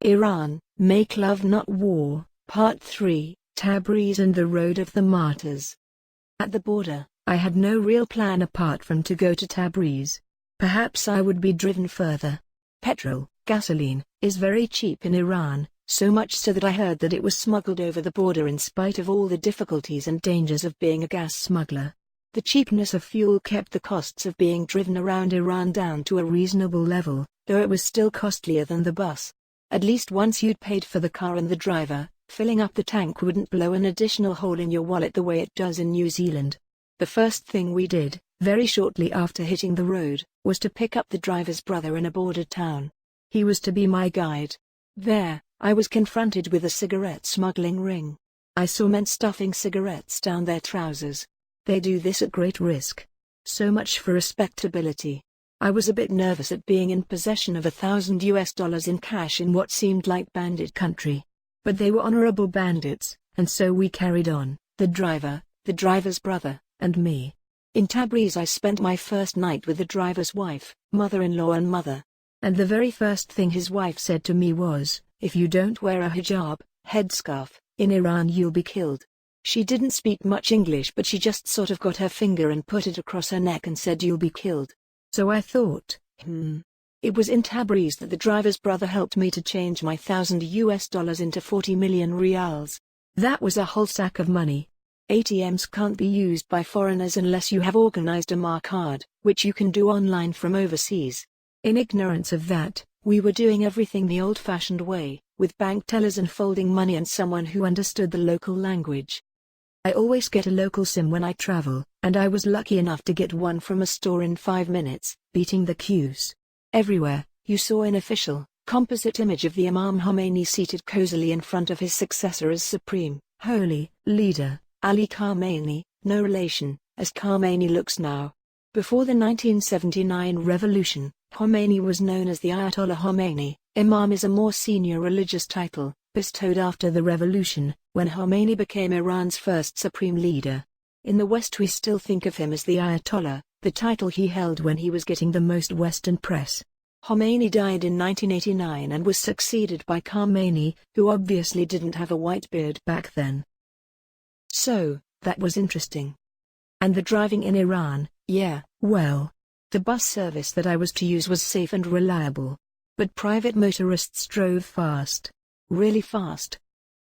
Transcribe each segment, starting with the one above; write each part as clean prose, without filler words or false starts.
Iran, Make Love Not War, Part 3, Tabriz and the Road of the Martyrs. At the border, I had no real plan apart from to go to Tabriz. Perhaps I would be driven further. Petrol, gasoline, is very cheap in Iran, so much so that I heard that it was smuggled over the border in spite of all the difficulties and dangers of being a gas smuggler. The cheapness of fuel kept the costs of being driven around Iran down to a reasonable level, though it was still costlier than the bus. At least once you'd paid for the car and the driver, filling up the tank wouldn't blow an additional hole in your wallet the way it does in New Zealand. The first thing we did, very shortly after hitting the road, was to pick up the driver's brother in a border town. He was to be my guide. There, I was confronted with a cigarette smuggling ring. I saw men stuffing cigarettes down their trousers. They do this at great risk. So much for respectability. I was a bit nervous at being in possession of $1,000 in cash in what seemed like bandit country. But they were honorable bandits, and so we carried on, the driver, the driver's brother, and me. In Tabriz I spent my first night with the driver's wife, mother-in-law and mother. And the very first thing his wife said to me was, "If you don't wear a hijab, headscarf, in Iran you'll be killed." She didn't speak much English but she just sort of got her finger and put it across her neck and said you'll be killed. So I thought, It was in Tabriz that the driver's brother helped me to change my $1,000 into 40 million rials. That was a whole sack of money. ATMs can't be used by foreigners unless you have organized a MAR card, which you can do online from overseas. In ignorance of that, we were doing everything the old-fashioned way, with bank tellers and folding money and someone who understood the local language. I always get a local SIM when I travel, and I was lucky enough to get one from a store in 5 minutes, beating the queues. Everywhere, you saw an official, composite image of the Imam Khomeini seated cozily in front of his successor as supreme, holy, leader, Ali Khamenei, no relation, as Khamenei looks now. Before the 1979 revolution, Khomeini was known as the Ayatollah Khomeini. Imam is a more senior religious title, bestowed after the revolution, when Khomeini became Iran's first supreme leader. In the West we still think of him as the Ayatollah, the title he held when he was getting the most Western press. Khomeini died in 1989 and was succeeded by Khamenei, who obviously didn't have a white beard back then. So, that was interesting. And the driving in Iran, yeah, well, the bus service that I was to use was safe and reliable. But private motorists drove fast. Really fast.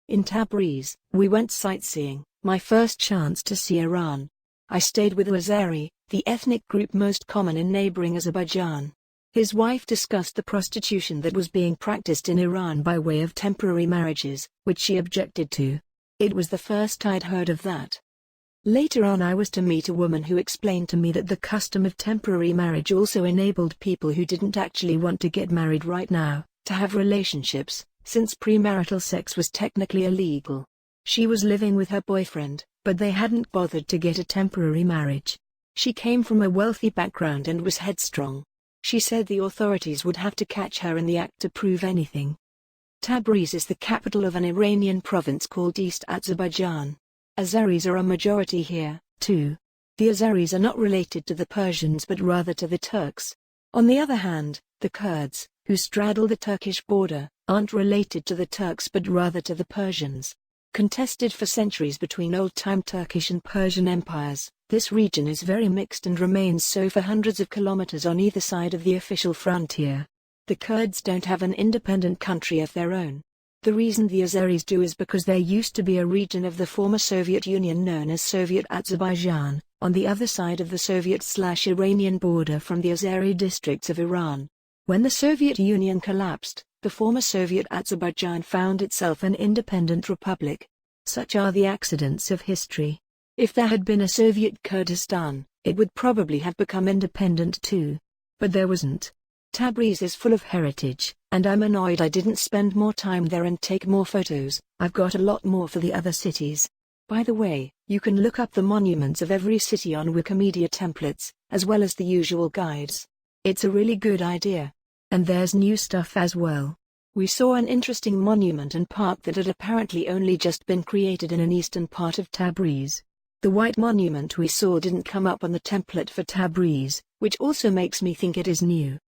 In Tabriz, we went sightseeing, my first chance to see Iran. I stayed with Azeri, the ethnic group most common in neighboring Azerbaijan. His wife discussed the prostitution that was being practiced in Iran by way of temporary marriages, which she objected to. It was the first I'd heard of that. Later on I was to meet a woman who explained to me that the custom of temporary marriage also enabled people who didn't actually want to get married right now, to have relationships, since premarital sex was technically illegal. She was living with her boyfriend, but they hadn't bothered to get a temporary marriage. She came from a wealthy background and was headstrong. She said the authorities would have to catch her in the act to prove anything. Tabriz is the capital of an Iranian province called East Azerbaijan. Azeris are a majority here, too. The Azeris are not related to the Persians but rather to the Turks. On the other hand, the Kurds, who straddle the Turkish border, aren't related to the Turks but rather to the Persians. Contested for centuries between old-time Turkish and Persian empires, this region is very mixed and remains so for hundreds of kilometers on either side of the official frontier. The Kurds don't have an independent country of their own. The reason the Azeris do is because there used to be a region of the former Soviet Union known as Soviet Azerbaijan, on the other side of the Soviet/Iranian border from the Azeri districts of Iran. When the Soviet Union collapsed, the former Soviet Azerbaijan found itself an independent republic. Such are the accidents of history. If there had been a Soviet Kurdistan, it would probably have become independent too. But there wasn't. Tabriz is full of heritage, and I'm annoyed I didn't spend more time there and take more photos. I've got a lot more for the other cities. By the way, you can look up the monuments of every city on Wikimedia templates, as well as the usual guides. It's a really good idea. And there's new stuff as well. We saw an interesting monument and park that had apparently only just been created in an eastern part of Tabriz. The white monument we saw didn't come up on the template for Tabriz, which also makes me think it is new.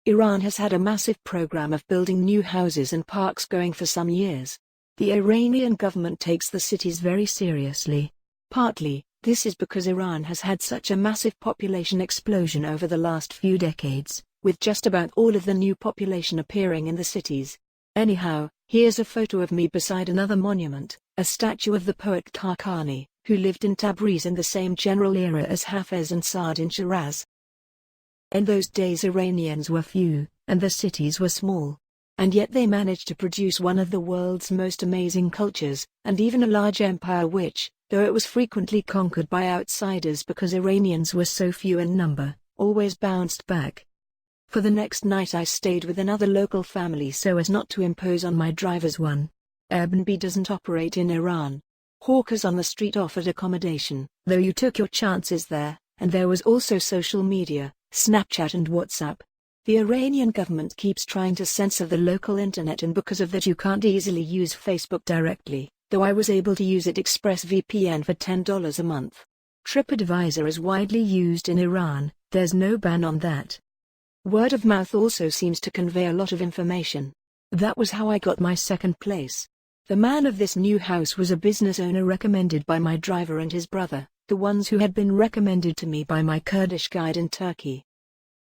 Iran has had a massive program of building new houses and parks going for some years. The Iranian government takes the cities very seriously. Partly, this is because Iran has had such a massive population explosion over the last few decades, with just about all of the new population appearing in the cities. Anyhow, here's a photo of me beside another monument, a statue of the poet Tarkani, who lived in Tabriz in the same general era as Hafez and Saad in Shiraz. In those days Iranians were few, and the cities were small. And yet they managed to produce one of the world's most amazing cultures, and even a large empire which, though it was frequently conquered by outsiders because Iranians were so few in number, always bounced back. For the next night I stayed with another local family so as not to impose on my drivers one. Airbnb doesn't operate in Iran. Hawkers on the street offered accommodation, though you took your chances there, and there was also social media, Snapchat and WhatsApp. The Iranian government keeps trying to censor the local internet, and because of that you can't easily use Facebook directly, though I was able to use it ExpressVPN for $10 a month. TripAdvisor is widely used in Iran, there's no ban on that. Word of mouth also seems to convey a lot of information. That was how I got my second place. The man of this new house was a business owner recommended by my driver and his brother, the ones who had been recommended to me by my Kurdish guide in Turkey.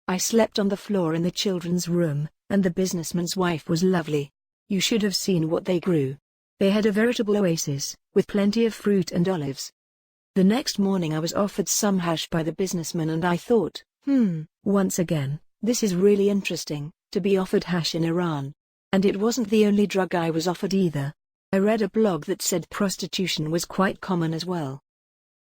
I slept on the floor in the children's room, and the businessman's wife was lovely. You should have seen what they grew. They had a veritable oasis, with plenty of fruit and olives. The next morning I was offered some hash by the businessman and I thought, once again, this is really interesting, to be offered hash in Iran. And it wasn't the only drug I was offered either. I read a blog that said prostitution was quite common as well.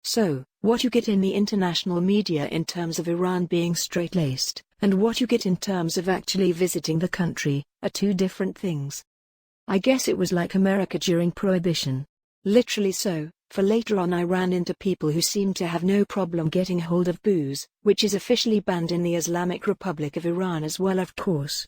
So, what you get in the international media in terms of Iran being straight-laced, and what you get in terms of actually visiting the country, are two different things. I guess it was like America during Prohibition. Literally so, for later on I ran into people who seemed to have no problem getting hold of booze, which is officially banned in the Islamic Republic of Iran as well, of course.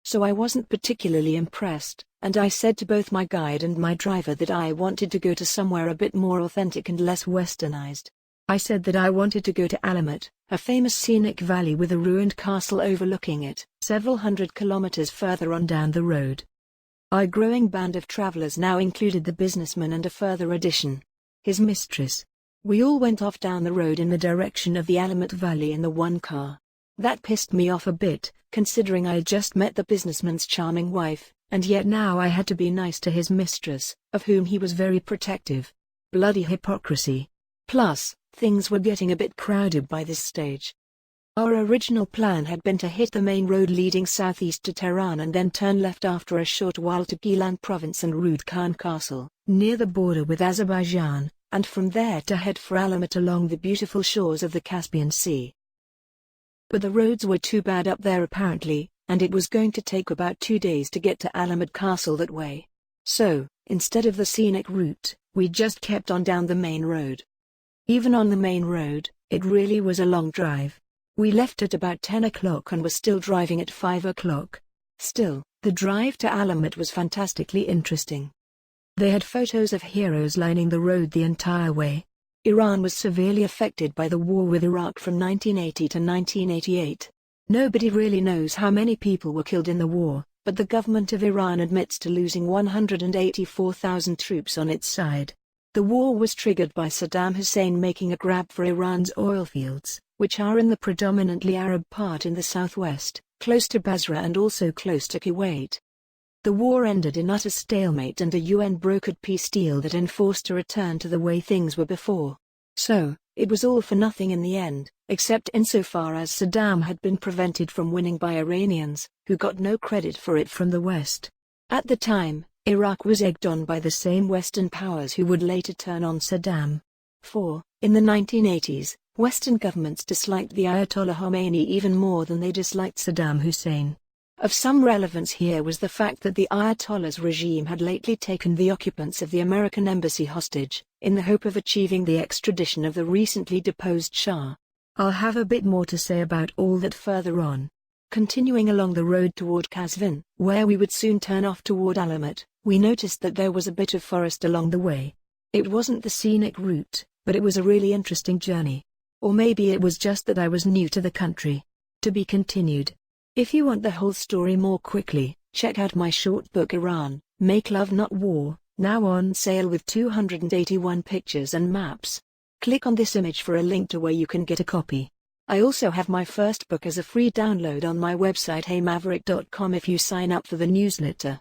So I wasn't particularly impressed, and I said to both my guide and my driver that I wanted to go to somewhere a bit more authentic and less westernized. I said that I wanted to go to Alamat, a famous scenic valley with a ruined castle overlooking it, several hundred kilometers further on down the road. Our growing band of travelers now included the businessman and a further addition, his mistress. We all went off down the road in the direction of the Alamat Valley in the one car. That pissed me off a bit, considering I had just met the businessman's charming wife, and yet now I had to be nice to his mistress, of whom he was very protective. Bloody hypocrisy. Plus, things were getting a bit crowded by this stage. Our original plan had been to hit the main road leading southeast to Tehran and then turn left after a short while to Gilan province and Rud Khan Castle, near the border with Azerbaijan, and from there to head for Alamat along the beautiful shores of the Caspian Sea. But the roads were too bad up there apparently, and it was going to take about 2 days to get to Alamat Castle that way. So, instead of the scenic route, we just kept on down the main road. Even on the main road, it really was a long drive. We left at about 10 o'clock and were still driving at 5 o'clock. Still, the drive to Alamat was fantastically interesting. They had photos of heroes lining the road the entire way. Iran was severely affected by the war with Iraq from 1980 to 1988. Nobody really knows how many people were killed in the war, but the government of Iran admits to losing 184,000 troops on its side. The war was triggered by Saddam Hussein making a grab for Iran's oil fields, which are in the predominantly Arab part in the southwest, close to Basra and also close to Kuwait. The war ended in utter stalemate and a UN-brokered peace deal that enforced a return to the way things were before. So, it was all for nothing in the end, except insofar as Saddam had been prevented from winning by Iranians, who got no credit for it from the West. At the time, Iraq was egged on by the same Western powers who would later turn on Saddam. In the 1980s, Western governments disliked the Ayatollah Khomeini even more than they disliked Saddam Hussein. Of some relevance here was the fact that the Ayatollah's regime had lately taken the occupants of the American embassy hostage, in the hope of achieving the extradition of the recently deposed Shah. I'll have a bit more to say about all that further on. Continuing along the road toward Qazvin, where we would soon turn off toward Alamat, we noticed that there was a bit of forest along the way. It wasn't the scenic route, but it was a really interesting journey. Or maybe it was just that I was new to the country. To be continued. If you want the whole story more quickly, check out my short book Iran, Make Love Not War, now on sale with 281 pictures and maps. Click on this image for a link to where you can get a copy. I also have my first book as a free download on my website heymaverick.com if you sign up for the newsletter.